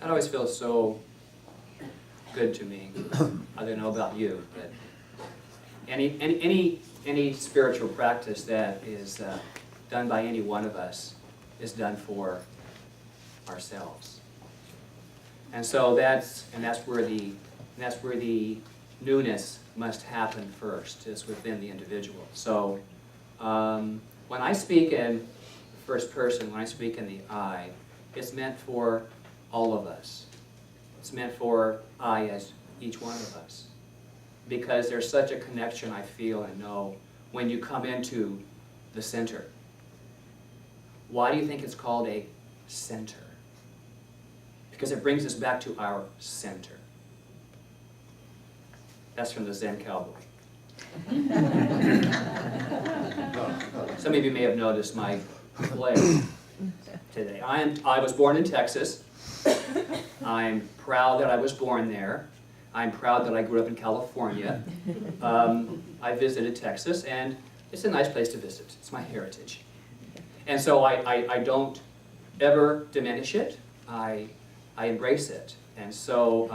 That always feels so good to me. I don't know about you, but any spiritual practice that is done by any one of us is done for ourselves. And so that's where the newness must happen first, is within the individual. So when I speak in first person, when I speak in the I, it's meant for all of us. It's meant for I as each one of us. Because there's such a connection I feel and know when you come into the center. Why do you think it's called a center? Because it brings us back to our center. That's from the Zen Cowboy. Some of you may have noticed my play today. I was born in Texas. I'm proud that I was born there. I'm proud that I grew up in California. I visited Texas, and it's a nice place to visit. It's my heritage. And so I don't ever diminish it. I embrace it. And so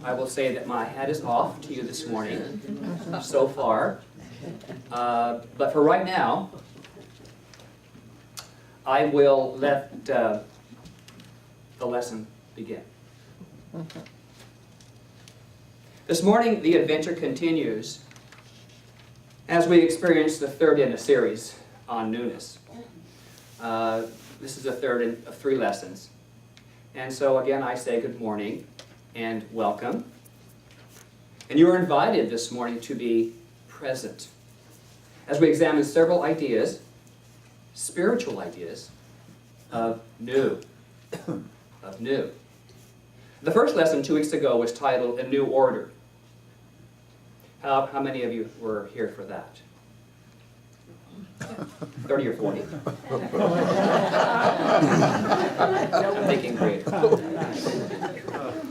I will say that my hat is off to you this morning, so far. But for right now, I will let the lesson begin. This morning, the adventure continues as we experience the third in a series on newness. This is the third of 3 lessons. And so again, I say good morning and welcome. And you are invited this morning to be present as we examine several ideas, spiritual ideas, of new. Of new. The first lesson 2 weeks ago was titled A New Order. How many of you were here for that? 30 or 40? I'm thinking greater.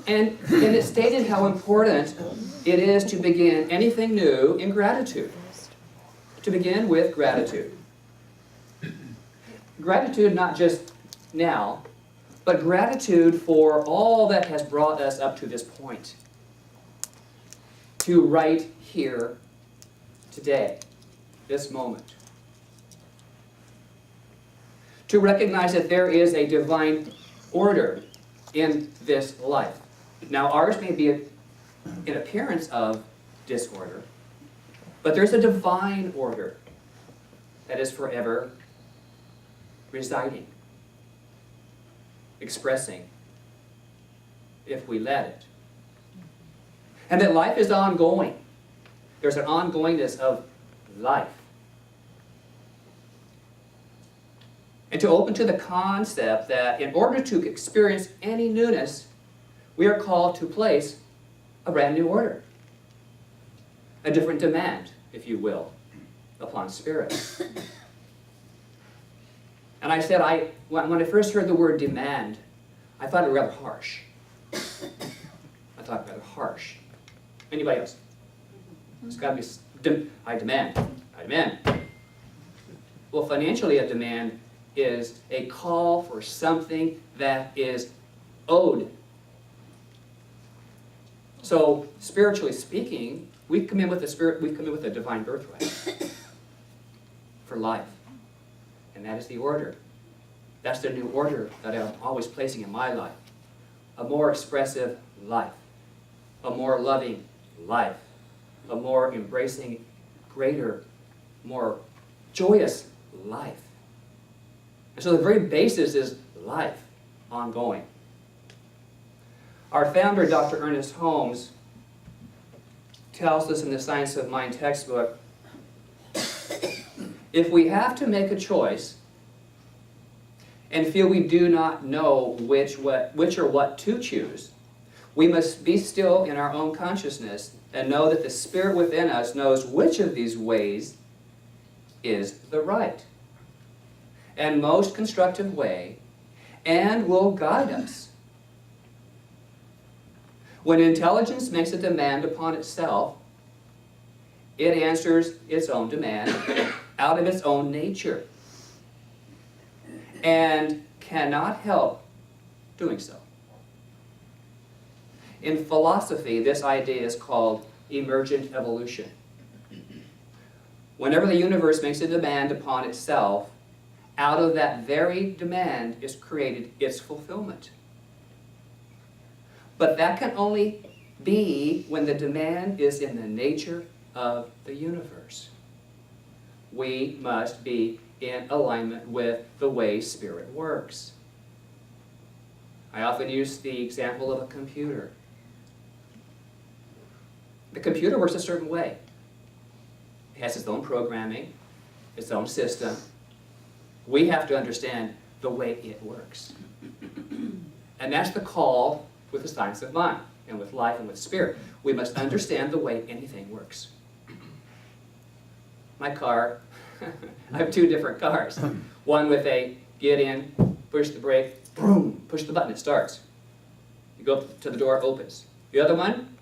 And it stated how important it is to begin anything new in gratitude. To begin with gratitude. Gratitude not just now, but gratitude for all that has brought us up to this point. To right here, today, this moment. To recognize that there is a divine order in this life. Now, ours may be an appearance of disorder, but there's a divine order that is forever residing, expressing, if we let it. And that life is ongoing. There's an ongoingness of life. And to open to the concept that in order to experience any newness, we are called to place a brand new order. A different demand, if you will, upon spirit. And I said, when I first heard the word demand, I thought it rather harsh. I thought rather harsh. Anybody else? It's got to be, I demand. Well, financially, a demand is a call for something that is owed. So, spiritually speaking, we come in with a divine birthright for life. And that is the order. That's the new order that I'm always placing in my life. A more expressive life. A more loving life. A more embracing, greater, more joyous life. And so the very basis is life, ongoing. Our founder, Dr. Ernest Holmes, tells us in the Science of Mind textbook, if we have to make a choice and feel we do not know which or what to choose, we must be still in our own consciousness and know that the Spirit within us knows which of these ways is the right and most constructive way and will guide us. When intelligence makes a demand upon itself, it answers its own demand out of its own nature and cannot help doing so. In philosophy, this idea is called emergent evolution. Whenever the universe makes a demand upon itself, out of that very demand is created its fulfillment. But that can only be when the demand is in the nature of the universe. We must be in alignment with the way Spirit works. I often use the example of a computer. The computer works a certain way. It has its own programming, its own system. We have to understand the way it works. And that's the call with the science of mind, and with life, and with spirit. We must understand the way anything works. My car, I have two different cars. One with a get in, push the brake, boom, push the button, it starts. You go up to the door, it opens. The other one,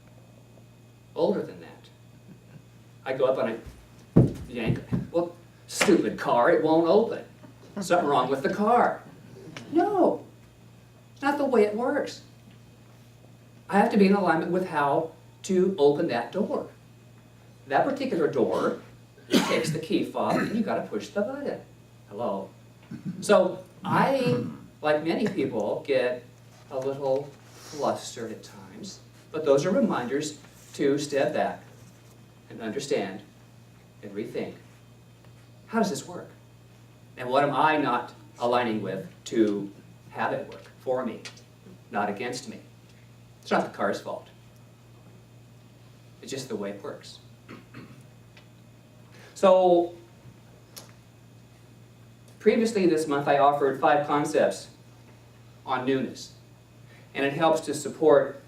older than that. I go up and I yank, well, stupid car, it won't open. Something wrong with the car. No, it's not the way it works. I have to be in alignment with how to open that door. That particular door takes the key fob and you gotta push the button. Hello. So I, like many people, get a little flustered at times, but those are reminders to step back and understand and rethink. How does this work? And what am I not aligning with to have it work for me, not against me? It's not the car's fault. It's just the way it works. So, previously this month I offered 5 concepts on newness. And it helps to support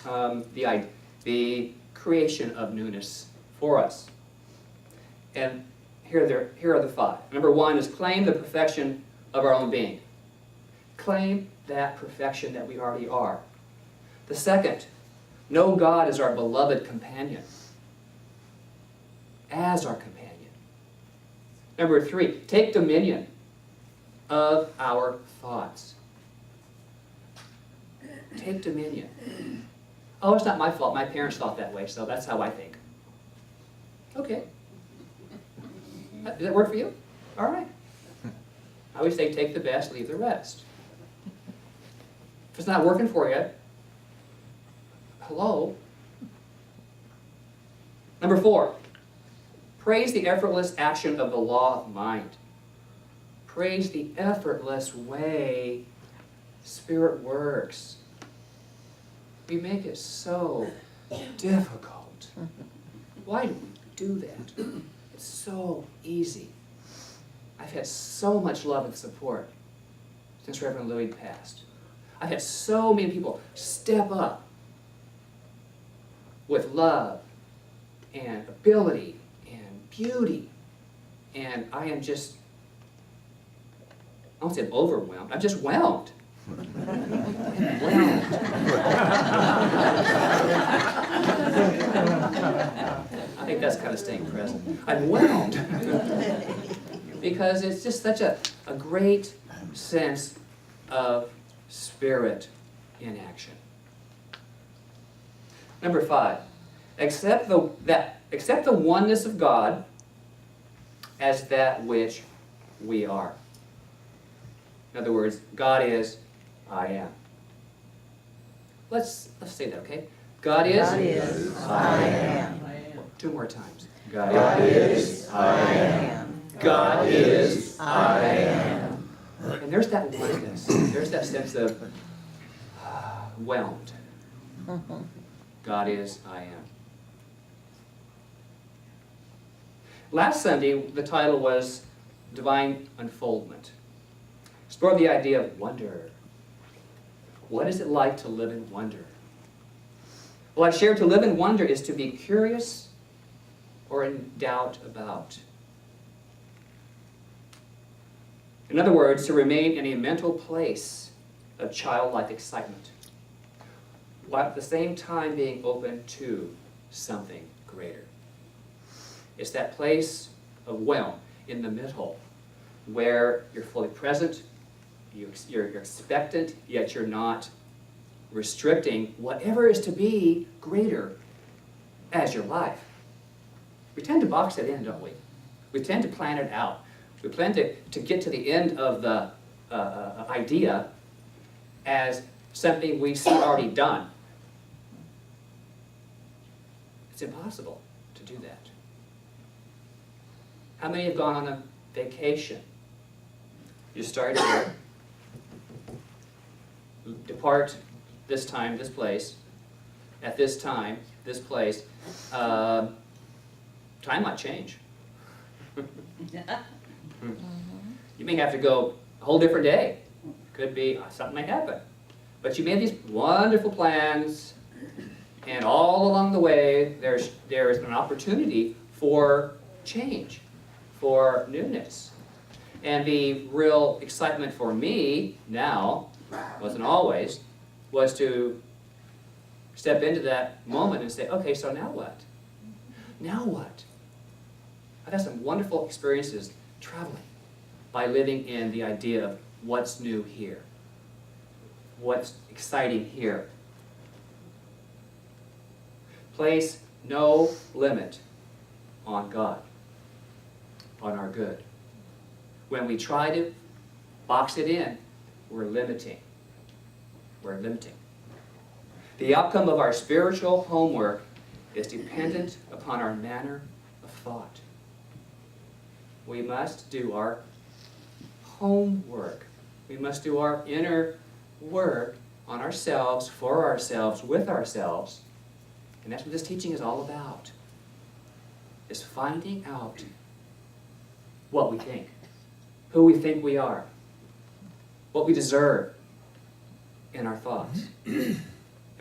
the creation of newness for us. And here are the 5. Number 1 is claim the perfection of our own being. Claim that perfection that we already are. The second, know God as our beloved companion. As our companion. Number 3, take dominion of our thoughts. Take dominion. Oh, it's not my fault. My parents thought that way, so that's how I think. Okay. Does that work for you? All right. I always say take the best, leave the rest. If it's not working for you, hello. Number 4, praise the effortless action of the law of mind. Praise the effortless way Spirit works. We make it so difficult. Why do we do that? It's so easy. I've had so much love and support since Reverend Louis passed. I've had so many people step up with love and ability and beauty. And I am just, I won't say overwhelmed, I'm just whelmed. I'm whelmed. I think that's kind of staying present. I'm whelmed. Because it's just such a great sense of Spirit in action. Number 5, accept the oneness of God as that which we are. In other words, God is, I am. Let's say that, okay? God is I am. 2 more times. God is, I am. God is, I am. And there's that oneness. There's that sense of whelmed. God is, I am. Last Sunday, the title was Divine Unfoldment. Explore the idea of wonder. What is it like to live in wonder? Well, I shared to live in wonder is to be curious or in doubt about. In other words, to remain in a mental place of childlike excitement, while at the same time being open to something greater. It's that place of whelm in the middle where you're fully present, you're expectant, yet you're not restricting whatever is to be greater as your life. We tend to box it in, don't we? We tend to plan it out. We plan to get to the end of the idea as something we see already done. It's impossible to do that. How many have gone on a vacation? You start here, depart this time, this place, at this time, this place. Time might change. You may have to go a whole different day. Could be, something may happen. But you made these wonderful plans, and all along the way, there's an opportunity for change, for newness. And the real excitement for me now, wasn't always, was to step into that moment and say, okay, so now what? Now what? I've had some wonderful experiences traveling by living in the idea of what's new here, what's exciting here. Place no limit on God, on our good. When we try to box it in, we're limiting. We're limiting. The outcome of our spiritual homework is dependent upon our manner of thought. We must do our homework. We must do our inner work on ourselves, for ourselves, with ourselves. And that's what this teaching is all about. Is finding out what we think, who we think we are, what we deserve in our thoughts. And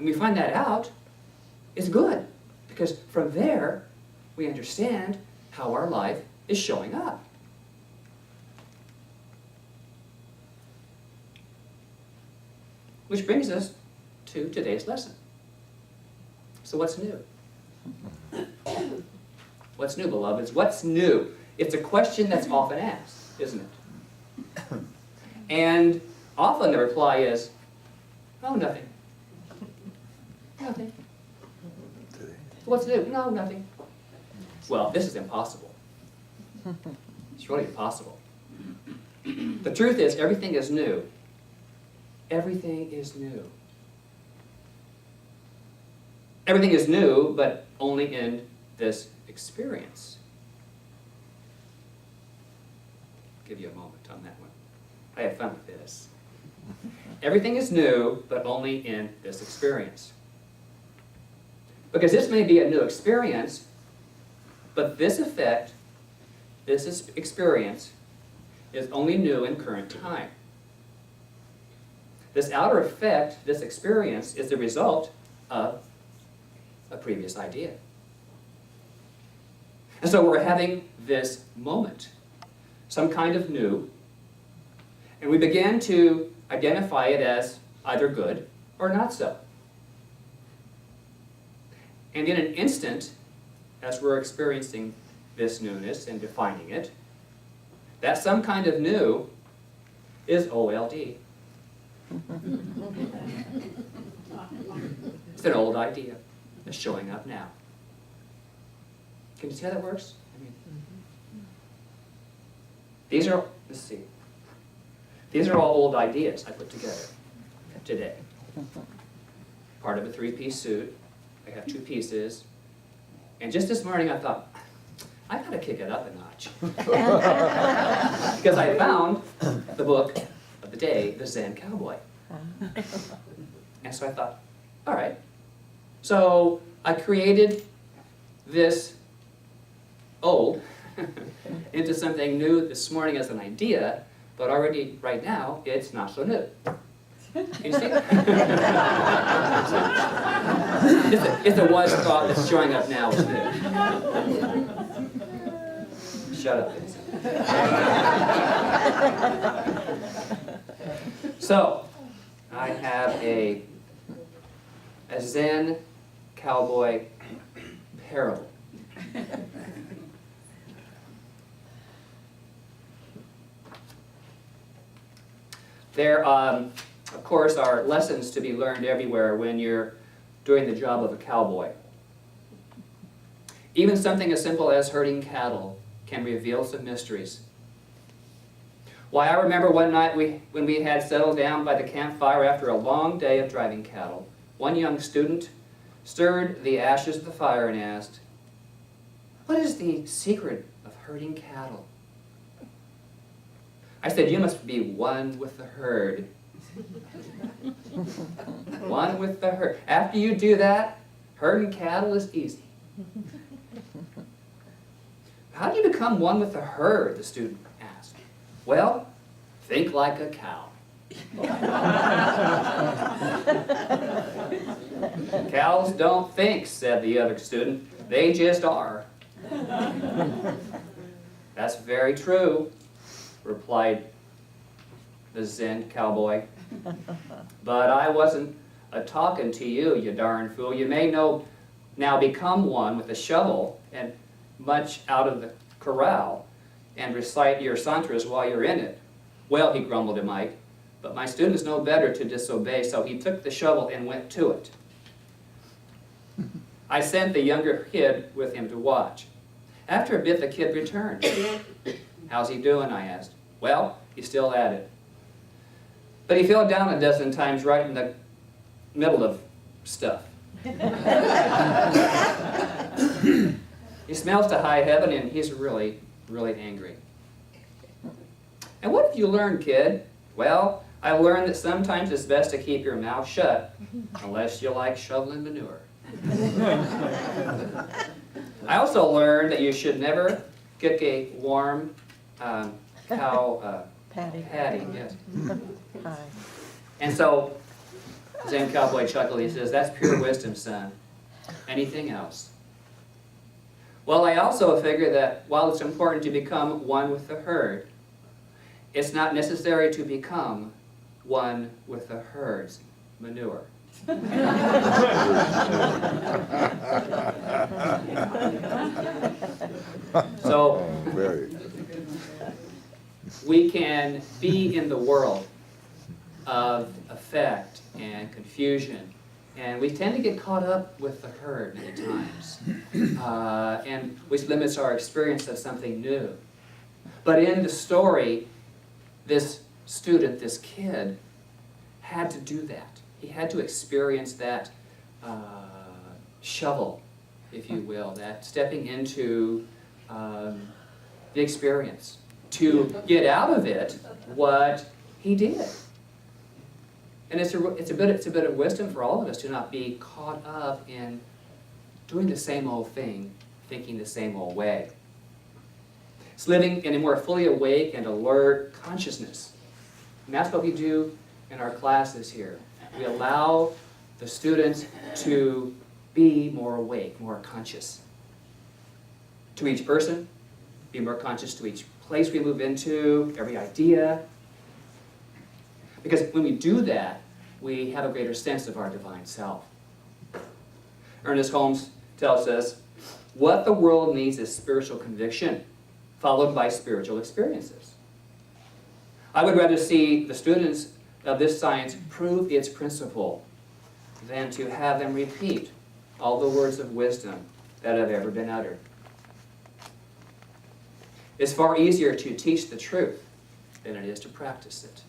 we find that out, it's good. Because from there, we understand how our life is showing up. Which brings us to today's lesson. So what's new? What's new, beloveds? What's new? It's a question that's often asked, isn't it? And often the reply is, oh, nothing. Nothing. What's new? No, nothing. Well, this is impossible. It's really impossible. The truth is, everything is new. Everything is new. Everything is new, but only in this experience. I'll give you a moment on that one. I have fun with this. Everything is new, but only in this experience. Because this may be a new experience, but this effect, this experience, is only new in current time. This outer effect, this experience, is the result of a previous idea. And so we're having this moment, some kind of new, and we begin to identify it as either good or not so. And in an instant, as we're experiencing this newness and defining it, that some kind of new is OLD. It's an old idea that's showing up now. Can you see how that works? These are, let's see. These are all old ideas I put together today. Part of a three-piece suit. I have two pieces. And just this morning I thought, I gotta kick it up a notch. Because I found the book of the day, The Zen Cowboy. And so I thought, all right. So I created this old into something new this morning as an idea, but already right now it's not so new. Can you see it? It's a was thought that's showing up now as new. Shut up, Vincent. So, I have a Zen cowboy parable. There, of course, are lessons to be learned everywhere when you're doing the job of a cowboy. Even something as simple as herding cattle can reveal some mysteries. Why, I remember one night when we had settled down by the campfire after a long day of driving cattle, one young student stirred the ashes of the fire and asked, "What is the secret of herding cattle?" I said, "You must be one with the herd." One with the herd. After you do that, herding cattle is easy. How do you become one with the herd? The student asked. Well, think like a cow. Cows don't think, said the other student. They just are. That's very true, replied the Zen cowboy. But I wasn't a-talking to you, you darn fool. You may now become one with a shovel and much out of the corral and recite your santras while you're in it. Well, he grumbled to Mike, but my students know better to disobey, so he took the shovel and went to it. I sent the younger kid with him to watch. After a bit, the kid returned. How's he doing? I asked. Well, he's still at it. But he fell down a dozen times right in the middle of stuff. He smells to high heaven and he's really, really angry. And what have you learned, kid? Well, I learned that sometimes it's best to keep your mouth shut unless you like shoveling manure. I also learned that you should never get a warm cow patty. Yes. And so Zen cowboy chuckled. He says, "That's pure wisdom, son. Anything else?" Well, I also figure that while it's important to become one with the herd, it's not necessary to become one with the herd's manure. So, we can be in the world of effect and confusion, and we tend to get caught up with the herd many times, and which limits our experience of something new. But in the story, this student, this kid, had to do that. He had to experience that shovel, if you will, that stepping into the experience to get out of it what he did. And it's a bit of wisdom for all of us to not be caught up in doing the same old thing, thinking the same old way. It's living in a more fully awake and alert consciousness. And that's what we do in our classes here. We allow the students to be more awake, more conscious. To each person, be more conscious to each place we move into, every idea. Because when we do that, we have a greater sense of our divine self. Ernest Holmes tells us, what the world needs is spiritual conviction, followed by spiritual experiences. I would rather see the students of this science prove its principle than to have them repeat all the words of wisdom that have ever been uttered. It's far easier to teach the truth than it is to practice it.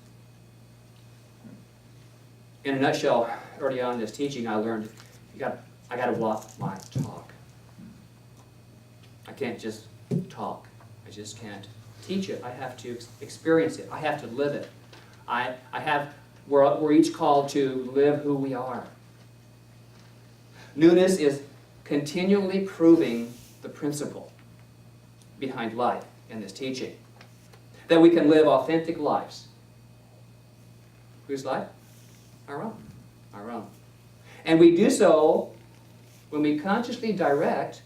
In a nutshell, early on in this teaching, I learned I got to walk my talk. I can't just talk. I just can't teach it. I have to experience it. I have to live it. We're each called to live who we are. Newness is continually proving the principle behind life in this teaching. That we can live authentic lives. Whose life? Our own. Our own. And we do so when we consciously direct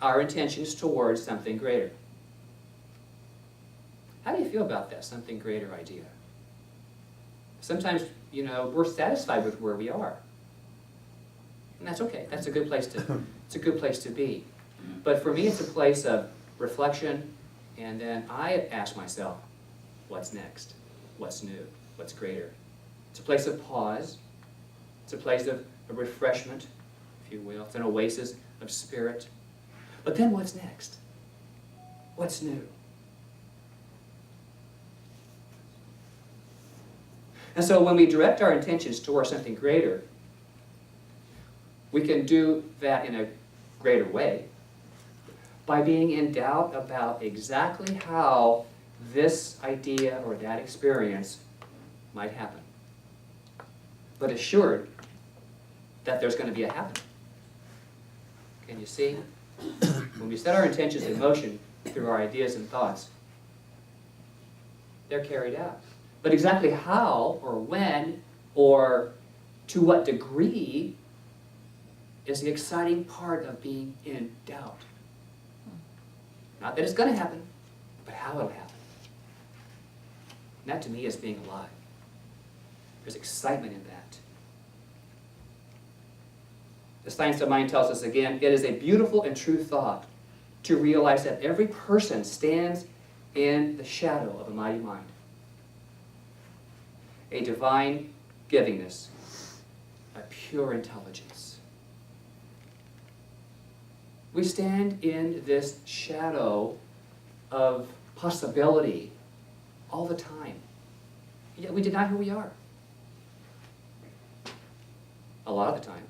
our intentions towards something greater. How do you feel about that something greater idea? Sometimes, we're satisfied with where we are. And that's okay. That's a good place to be. But for me, it's a place of reflection, and then I ask myself, what's next? what's new, what's greater. It's a place of pause. It's a place of refreshment, if you will. It's an oasis of spirit. But then what's next? What's new? And so when we direct our intentions towards something greater, we can do that in a greater way by being in doubt about exactly how this idea or that experience might happen, but assured that there's going to be a happening. Can you see? When we set our intentions in motion through our ideas and thoughts, they're carried out. But exactly how or when or to what degree is the exciting part of being in doubt. Not that it's going to happen, but how it'll happen. And that to me is being alive. There's excitement in that. The science of mind tells us again, it is a beautiful and true thought to realize that every person stands in the shadow of a mighty mind. A divine givingness, a pure intelligence. We stand in this shadow of possibility all the time. Yet we deny who we are. A lot of the time.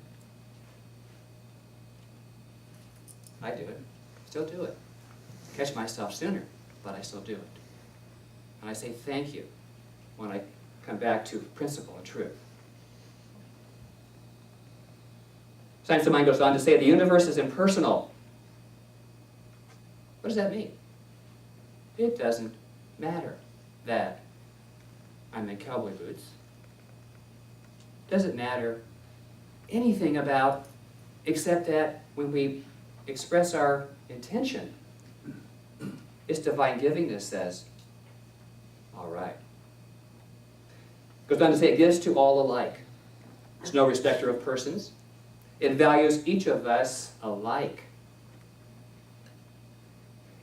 I do it. Still do it. Catch myself sooner, but I still do it. And I say thank you when I come back to principle and truth. Science of mind goes on to say the universe is impersonal. What does that mean? It doesn't matter that I'm in cowboy boots. It doesn't matter anything about, except that when we express our intention, its divine givingness says, all right. Goes on to say it gives to all alike. It's no respecter of persons. It values each of us alike.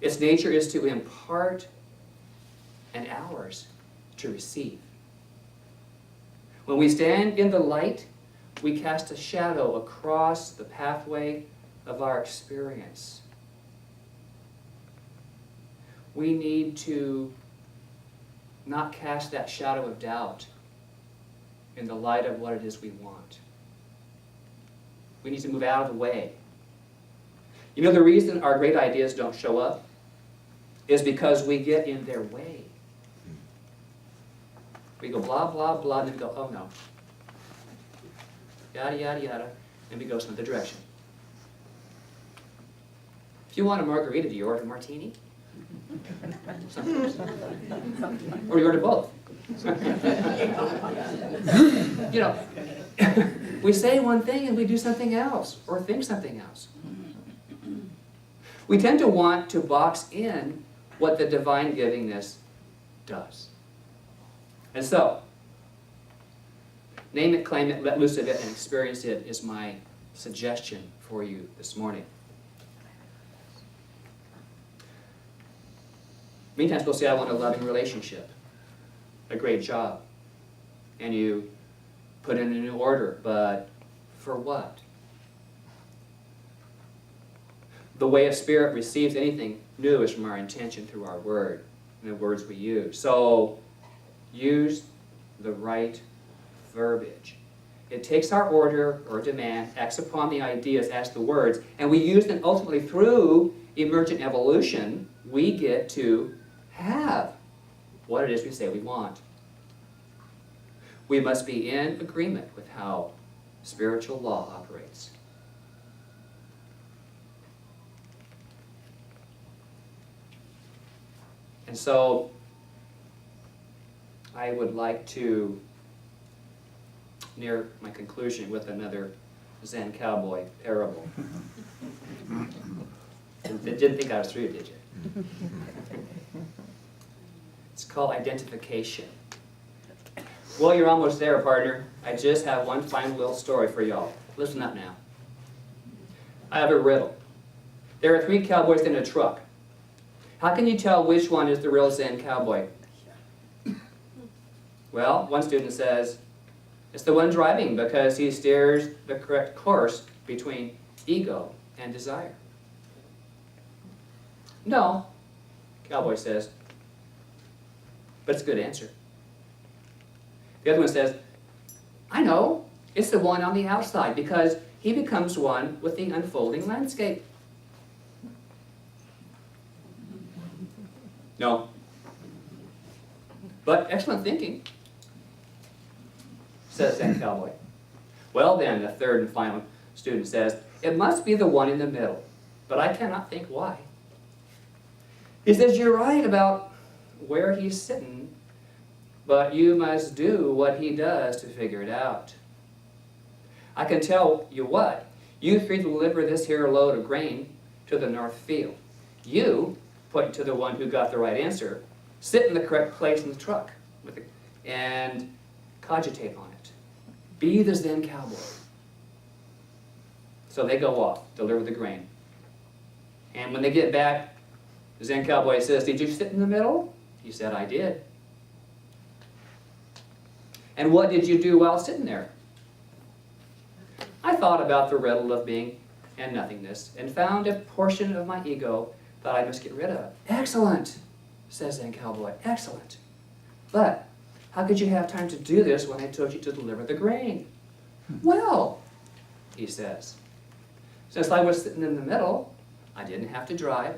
Its nature is to impart and ours to receive. When we stand in the light, we cast a shadow across the pathway of our experience. We need to not cast that shadow of doubt in the light of what it is we want. We need to move out of the way. You know, the reason our great ideas don't show up is because we get in their way. We go blah, blah, blah, and then go, oh no. Yada, yada, yada, and we go some other direction. If you want a margarita, do you order a martini? Sometimes. Or you order both. You know, we say one thing and we do something else, or think something else. We tend to want to box in what the divine givingness does. And so, name it, claim it, let loose of it, and experience it is my suggestion for you this morning. Meantime, people say, I want a loving relationship, a great job. And you put in a new order, but for what? The way a spirit receives anything new is from our intention through our word and the words we use. So, use the right verbiage. It takes our order or demand, acts upon the ideas as the words, and we use them ultimately through emergent evolution, we get to have what it is we say we want. We must be in agreement with how spiritual law operates. And so, I would like to near my conclusion with another Zen cowboy parable. Didn't think I was through, did you? It's called identification. Well, you're almost there, partner. I just have one final little story for y'all. Listen up now. I have a riddle. There are 3 cowboys in a truck. How can you tell which one is the real Zen cowboy? Well, one student says, it's the one driving because he steers the correct course between ego and desire. No, Cowboy says, but it's a good answer. The other one says, I know, it's the one on the outside because he becomes one with the unfolding landscape. No. But excellent thinking, says that cowboy. Well then, the third and final student says, it must be the one in the middle, but I cannot think why. He says, you're right about where he's sitting, but you must do what he does to figure it out. I can tell you what, you three deliver this here load of grain to the north field. You, pointing to the one who got the right answer, sit in the correct place in the truck and cogitate on it. Be the Zen cowboy. So they go off, deliver the grain. And when they get back, the Zen cowboy says, did you sit in the middle? He said, I did. And what did you do while sitting there? I thought about the riddle of being and nothingness and found a portion of my ego that I must get rid of. Excellent, says Zen cowboy, excellent. But how could you have time to do this when I told you to deliver the grain? Well, he says, since I was sitting in the middle, I didn't have to drive,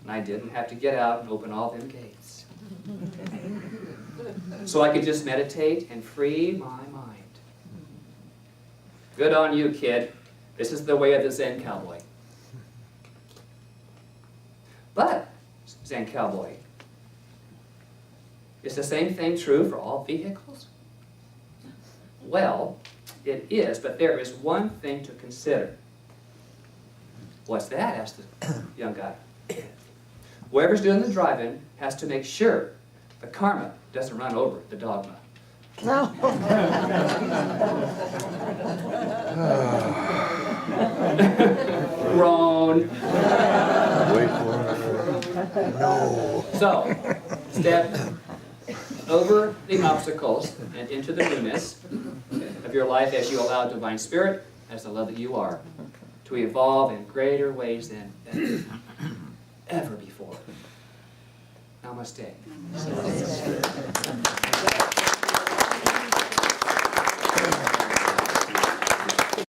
and I didn't have to get out and open all them gates. So I could just meditate and free my mind. Good on you, kid. This is the way of the Zen cowboy. But, Zen cowboy, is the same thing true for all vehicles? Well, it is, but there is one thing to consider. What's that? Asked the young guy. Whoever's doing the driving has to make sure the karma doesn't run over the dogma. No. Groan. Wait for it. No. So, step over the obstacles and into the newness of your life as you allow Divine Spirit, as the love that you are, to evolve in greater ways than ever before. Namaste. Namaste.